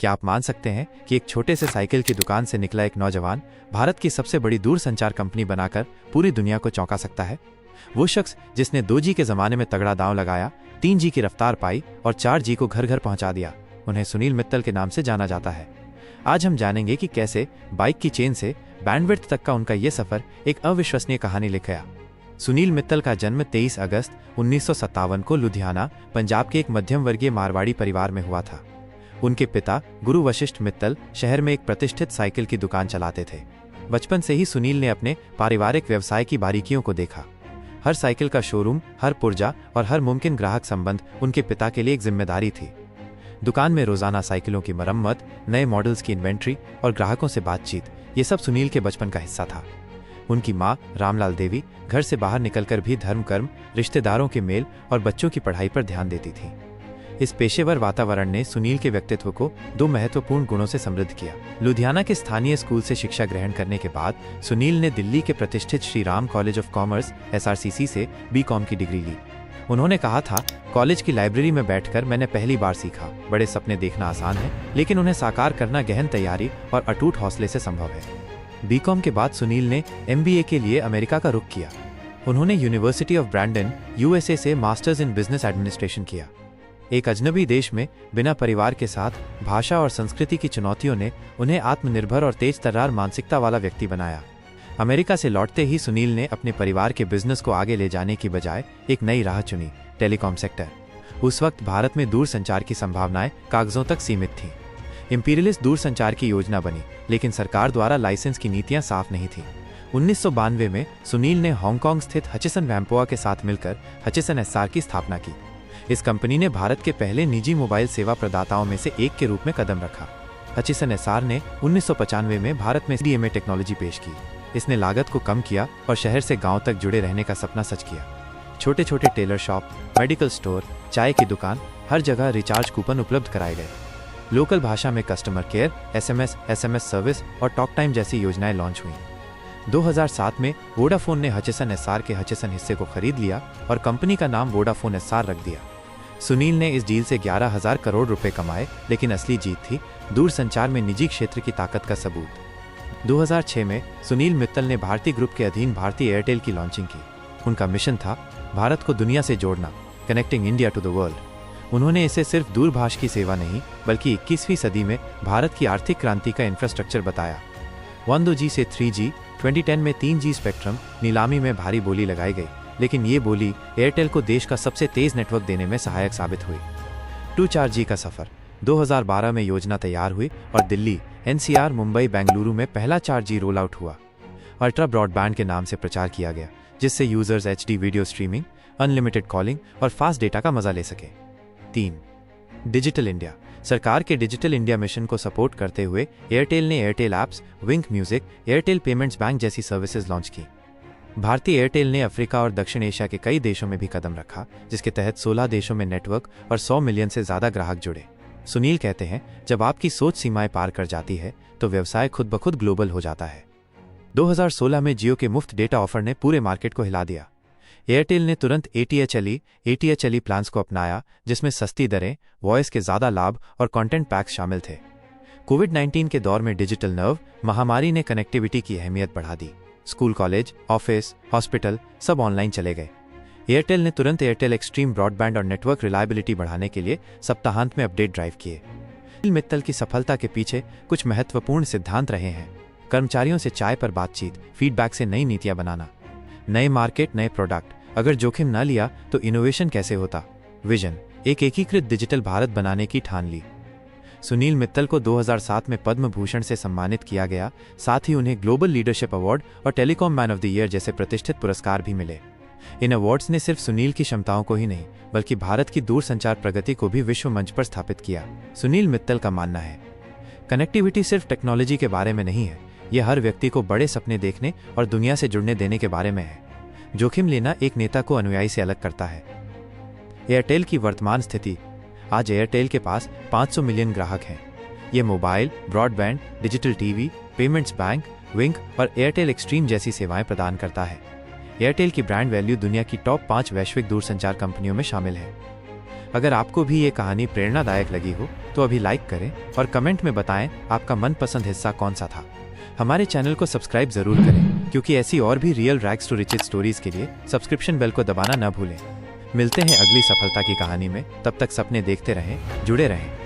क्या आप मान सकते हैं कि एक छोटे से साइकिल की दुकान से निकला एक नौजवान भारत की सबसे बड़ी दूरसंचार कंपनी बनाकर पूरी दुनिया को चौंका सकता है? वो शख्स जिसने 2G के जमाने में तगड़ा दांव लगाया, 3G की रफ्तार पाई और 4G को घर घर पहुंचा दिया, उन्हें सुनील मित्तल के नाम से जाना जाता है। आज हम जानेंगे कि कैसे बाइक की चेन से बैंडविड्थ तक का उनका ये सफर एक अविश्वसनीय कहानी लिख गया। सुनील मित्तल का जन्म 23 अगस्त 1957 को लुधियाना, पंजाब के एक मध्यम वर्गीय मारवाड़ी परिवार में हुआ था। उनके पिता गुरु वशिष्ठ मित्तल शहर में एक प्रतिष्ठित साइकिल की दुकान चलाते थे। बचपन से ही सुनील ने अपने पारिवारिक व्यवसाय की बारीकियों को देखा। हर साइकिल का शोरूम, हर पुर्जा और हर मुमकिन ग्राहक संबंध उनके पिता के लिए एक जिम्मेदारी थी। दुकान में रोजाना साइकिलों की मरम्मत, नए मॉडल्स की इन्वेंट्री और ग्राहकों से बातचीत, ये सब सुनील के बचपन का हिस्सा था। उनकी माँ रामलाल देवी घर से बाहर निकलकर भी धर्म कर्म, रिश्तेदारों के मेल और बच्चों की पढ़ाई पर ध्यान देती थी। इस पेशेवर वातावरण ने सुनील के व्यक्तित्व को 2 महत्वपूर्ण गुणों से समृद्ध किया। लुधियाना के स्थानीय स्कूल से शिक्षा ग्रहण करने के बाद सुनील ने दिल्ली के प्रतिष्ठित Shri Ram college of commerce SRCC से B.Com की डिग्री ली। उन्होंने कहा था, कॉलेज की लाइब्रेरी में बैठकर मैंने पहली बार सीखा, बड़े सपने देखना आसान है, लेकिन उन्हें साकार करना गहन तैयारी और अटूट हौसले से संभव है। B.Com के बाद सुनील ने MBA के लिए अमेरिका का रुख किया। उन्होंने यूनिवर्सिटी ऑफ ब्रैंडन USA से मास्टर्स इन बिजनेस एडमिनिस्ट्रेशन किया। एक अजनबी देश में बिना परिवार के साथ भाषा और संस्कृति की चुनौतियों ने उन्हें आत्मनिर्भर और तेज तर्रार मानसिकता वाला व्यक्ति बनाया। अमेरिका से लौटते ही सुनील ने अपने परिवार के बिजनेस को आगे ले जाने की बजाय एक नई राह चुनी, टेलीकॉम सेक्टर। उस वक्त भारत में दूरसंचार की संभावनाएं कागजों तक सीमित थीं। इंपीरियलिस्ट दूरसंचार की योजना बनी, लेकिन सरकार द्वारा लाइसेंस की नीतियां साफ नहीं थीं। 1992 में सुनील ने हांगकांग स्थित हचिसन वैम्पोआ के साथ मिलकर हचिसन SR की स्थापना की। इस कंपनी ने भारत के पहले निजी मोबाइल सेवा प्रदाताओं में से एक के रूप में कदम रखा। हचिसन SR ने 1995 में भारत में CDMA टेक्नोलॉजी पेश की। इसने लागत को कम किया और शहर से गांव तक जुड़े रहने का सपना सच किया। छोटे छोटे टेलर शॉप, मेडिकल स्टोर, चाय की दुकान, हर जगह रिचार्ज कूपन उपलब्ध कराए गए। लोकल भाषा में कस्टमर केयर, SMS सर्विस और टॉक टाइम जैसी योजनाएं लॉन्च हुई। 2007 में वोडाफोन ने हचिसन SR के हचिसन हिस्से को खरीद लिया और कंपनी का नाम वोडाफोन SR रख दिया। सुनील ने इस डील से 11,000 करोड़ रुपए कमाए, लेकिन असली जीत थी दूरसंचार में निजी क्षेत्र की ताकत का सबूत। 2006 में सुनील मित्तल ने भारती ग्रुप के अधीन भारती एयरटेल की लॉन्चिंग की। उनका मिशन था भारत को दुनिया से जोड़ना, connecting India to the world. उन्होंने इसे सिर्फ दूरभाष की सेवा नहीं, बल्कि 21वीं सदी में भारत की आर्थिक क्रांति का इंफ्रास्ट्रक्चर बताया। 1-2G से 3G, 2010 में 3G स्पेक्ट्रम नीलामी में भारी बोली लगाई गई, लेकिन ये बोली एयरटेल को देश का सबसे तेज नेटवर्क देने में सहायक साबित हुई। 2-4G का सफर 2012 में योजना तैयार हुई और दिल्ली, NCR, मुंबई, बेंगलुरु में पहला 4G रोल आउट हुआ। अल्ट्रा ब्रॉडबैंड के नाम से प्रचार किया गया, जिससे users HD video streaming, unlimited calling और फास्ट डेटा का मजा ले सके। 3. Digital India. सरकार के डिजिटल इंडिया मिशन को सपोर्ट करते हुए एयरटेल ने एयरटेल ऐप्स, विंक म्यूजिक, एयरटेल पेमेंट्स बैंक जैसी सर्विसेज लॉन्च की। भारतीय एयरटेल ने अफ्रीका और दक्षिण एशिया के कई देशों में भी कदम रखा, जिसके तहत 16 देशों में नेटवर्क और 100 मिलियन से ज्यादा ग्राहक जुड़े। सुनील कहते हैं, जब आपकी सोच सीमाएं पार कर जाती है तो व्यवसाय खुद ब खुद ग्लोबल हो जाता है। 2016 में जियो के मुफ्त डेटा ऑफर ने पूरे मार्केट को हिला दिया। एयरटेल ने तुरंत ATH-LE प्लान्स को अपनाया, जिसमें सस्ती दरें, वॉइस के ज्यादा लाभ और कंटेंट पैक्स शामिल थे। कोविड-19 के दौर में डिजिटल नर्व महामारी ने कनेक्टिविटी की अहमियत बढ़ा दी। स्कूल, कॉलेज, ऑफिस, हॉस्पिटल सब ऑनलाइन चले गए। एयरटेल ने तुरंत एयरटेल एक्सट्रीम ब्रॉडबैंड और नेटवर्क रिलायबिलिटी बढ़ाने के लिए सप्ताहांत में अपडेट ड्राइव किए। सुनील मित्तल की सफलता के पीछे कुछ महत्वपूर्ण सिद्धांत रहे हैं। कर्मचारियों से चाय पर बातचीत, फीडबैक से नई नीतियां बनाना, नए मार्केट, नए प्रोडक्ट, अगर जोखिम न लिया तो इनोवेशन कैसे होता। विजन, एक एकीकृत डिजिटल भारत बनाने की ठान ली। सुनील मित्तल को 2007 में पद्म भूषण से सम्मानित किया गया, साथ ही उन्हें ग्लोबल लीडरशिप अवार्ड और telecom man of the year जैसे प्रतिष्ठित पुरस्कार भी मिले। इन अवार्ड्स ने सिर्फ सुनील की क्षमताओं को ही नहीं, बल्कि भारत की दूरसंचार प्रगति को भी विश्व मंच पर स्थापित किया। सुनील मित्तल का मानना है, कनेक्टिविटी सिर्फ टेक्नोलॉजी के बारे में नहीं है, यह हर व्यक्ति को बड़े सपने देखने और दुनिया से जुड़ने देने के बारे में है। जोखिम लेना एक नेता को अनुयायी से अलग करता है। एयरटेल की वर्तमान स्थिति। आज एयरटेल के पास 500 मिलियन ग्राहक हैं। ये mobile, broadband, digital TV, payments bank, Wynk और एयरटेल एक्सट्रीम जैसी सेवाएं प्रदान करता है। एयरटेल की ब्रांड वैल्यू दुनिया की टॉप 5 वैश्विक दूरसंचार कंपनियों में शामिल है। अगर आपको भी ये कहानी प्रेरणादायक लगी हो तो अभी लाइक करें और कमेंट में बताएं आपका मनपसंद हिस्सा कौन सा था। हमारे चैनल को सब्सक्राइब जरूर करें, क्योंकि ऐसी और भी real rags to riches stories के लिए सब्सक्रिप्शन बेल को दबाना न भूलें। मिलते हैं अगली सफलता की कहानी में, तब तक सपने देखते रहें, जुड़े रहें।